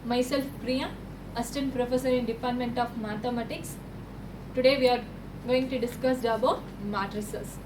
Myself Priya, Assistant Professor in Department of Mathematics. Today we are going to discuss about matrices.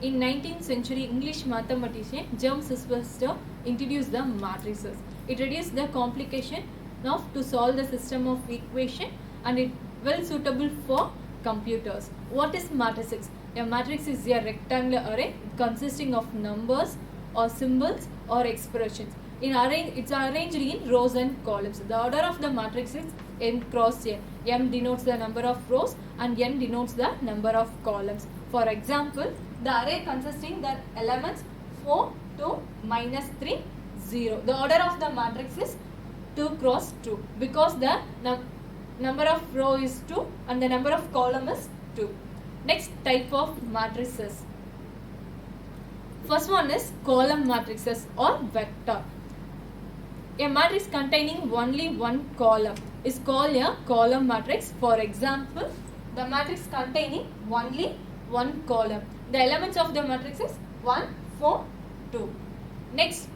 In 19th century, English mathematician James Webster introduced the matrices. It reduced the complication to solve the system of equation and it well suitable for computers. What is matrices? A matrix is a rectangular array consisting of numbers or symbols or expressions. It's arranged in rows and columns. The order of the matrix is n cross n. M denotes the number of rows and n denotes the number of columns. For example, the array consisting the elements 4, 2, minus 3, 0. The order of the matrix is 2 cross 2 because the number of row is 2 and the number of column is 2. Next type of matrices. First one is column matrices or vector. A matrix containing only one column is called a column matrix. For example, the matrix containing only one column. The elements of the matrix is 1, 4, 2. Next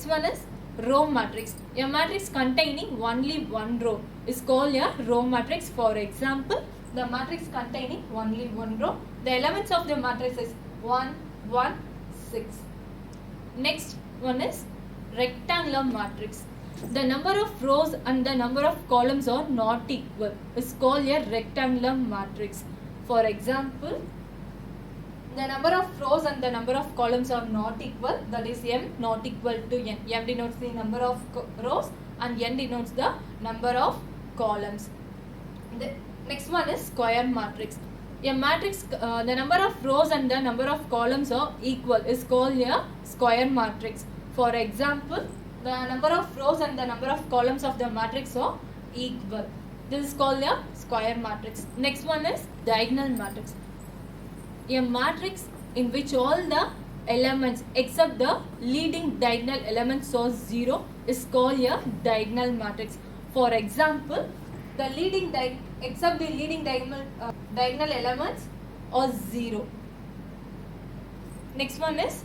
one is row matrix. A matrix containing only one row is called a row matrix. For example, the matrix containing only one row. The elements of the matrix is 1, 1, 6. Next one is rectangular matrix. The number of rows and the number of columns are not equal. It's called a rectangular matrix. For example, the number of rows and the number of columns are not equal. That is m not equal to n. M denotes the number of rows and n denotes the number of columns. The next one is square matrix. A matrix, the number of rows and the number of columns are equal is called a square matrix. For example, the number of rows and the number of columns of the matrix are equal. This is called a square matrix. Next one is diagonal matrix. A matrix in which all the elements except the leading diagonal elements are 0 is called a diagonal matrix. For example, the leading except the leading diagonal elements are 0. Next one is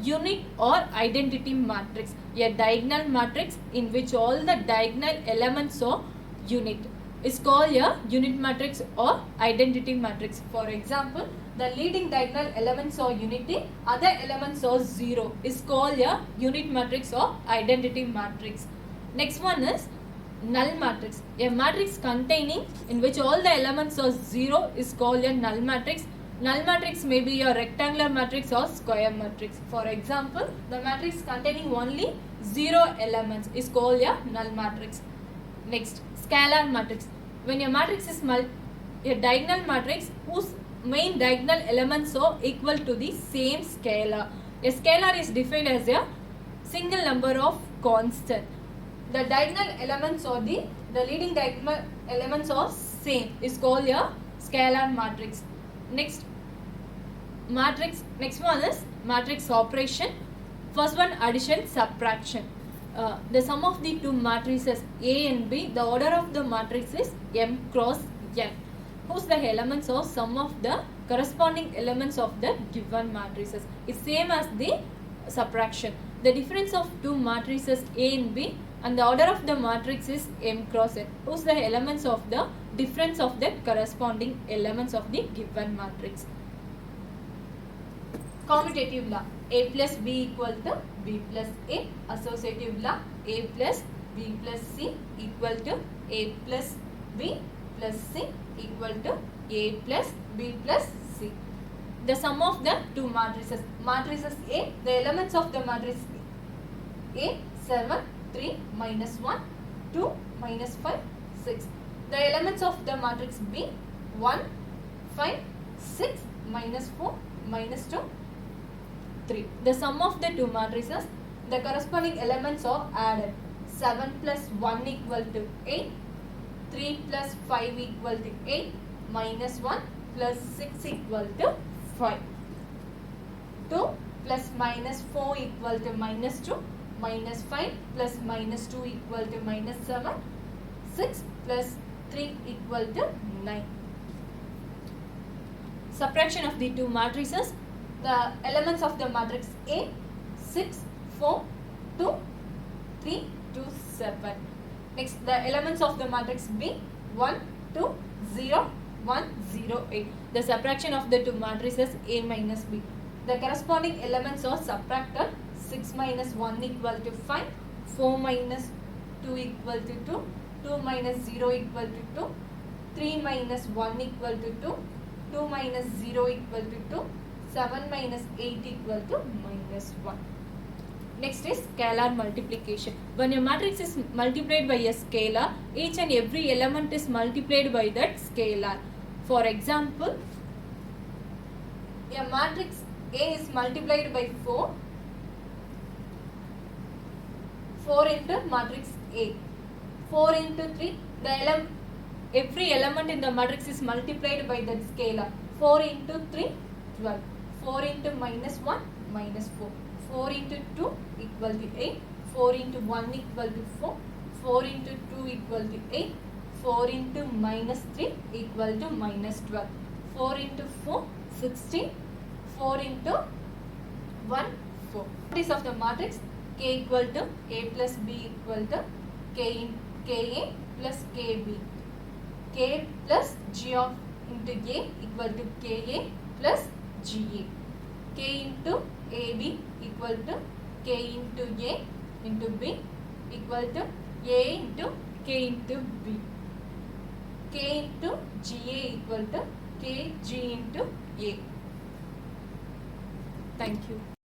unit or identity matrix. A diagonal matrix in which all the diagonal elements are unit is called a unit matrix or identity matrix. For example, the leading diagonal elements are unity, other elements are 0 is called a unit matrix or identity matrix. Next one is null matrix. A matrix containing in which all the elements are 0 is called a null matrix. Null matrix may be a rectangular matrix or square matrix. For example, the matrix containing only 0 elements is called a null matrix. Next, scalar matrix. When a matrix is a diagonal matrix whose main diagonal elements are equal to the same scalar. A scalar is defined as a single number of constant. The diagonal elements or the leading diagonal elements are same is called a scalar matrix. Next one is matrix operation. First one, addition, subtraction. The sum of the two matrices A and B, the order of the matrix is m cross n, whose the elements are sum of the corresponding elements of the given matrices. It's same as the subtraction. The difference of two matrices A and B and the order of the matrix is m cross n, whose the elements of the difference of the corresponding elements of the given matrix. Commutative law. A plus B equal to B plus A. Associative law. A plus B plus C equal to A plus B plus C equal to A plus B plus C. The sum of the two matrices. Matrices A, the elements of the matrix A, 7, 3, minus 1, 2, minus 5, 6. The elements of the matrix B, 1, 5, 6, minus 4, minus 2, 3. The sum of the two matrices, the corresponding elements are added. 7 plus 1 equal to 8, 3 plus 5 equal to 8, minus 1 plus 6 equal to 5. 2 plus minus 4 equal to minus 2, minus 5 plus minus 2 equal to minus 7, 6 plus 3 equal to 9. Subtraction of the two matrices. The elements of the matrix A 6, 4, 2, 3, 2, 7. Next, the elements of the matrix B 1, 2, 0, 1, 0, 8. The subtraction of the two matrices A minus B. The corresponding elements are subtracted. 6 minus 1 equal to 5, 4 minus 2 equal to 2, 2 minus 0 equal to 2, 3 minus 1 equal to 2, 2 minus 0 equal to 2, 7 minus 8 equal to minus 1. Next is scalar multiplication. When a matrix is multiplied by a scalar, each and every element is multiplied by that scalar. For example, a matrix A is multiplied by 4 into matrix A. 4 into 3, every element in the matrix is multiplied by that scalar. 4 into 3, 12. 4 into minus 1, minus 4. 4 into 2 equal to 8. 4 into 1 equal to 4. 4 into 2 equal to 8. 4 into minus 3 equal to minus 12. 4 into 4, 16. 4 into 1, 4. Properties of the matrix K equal to A plus B equal to KA plus KB. K plus G of into A equal to KA plus GA. K into AB equal to K into A into B equal to A into K into B. K into GA equal to KG into A. Thank you.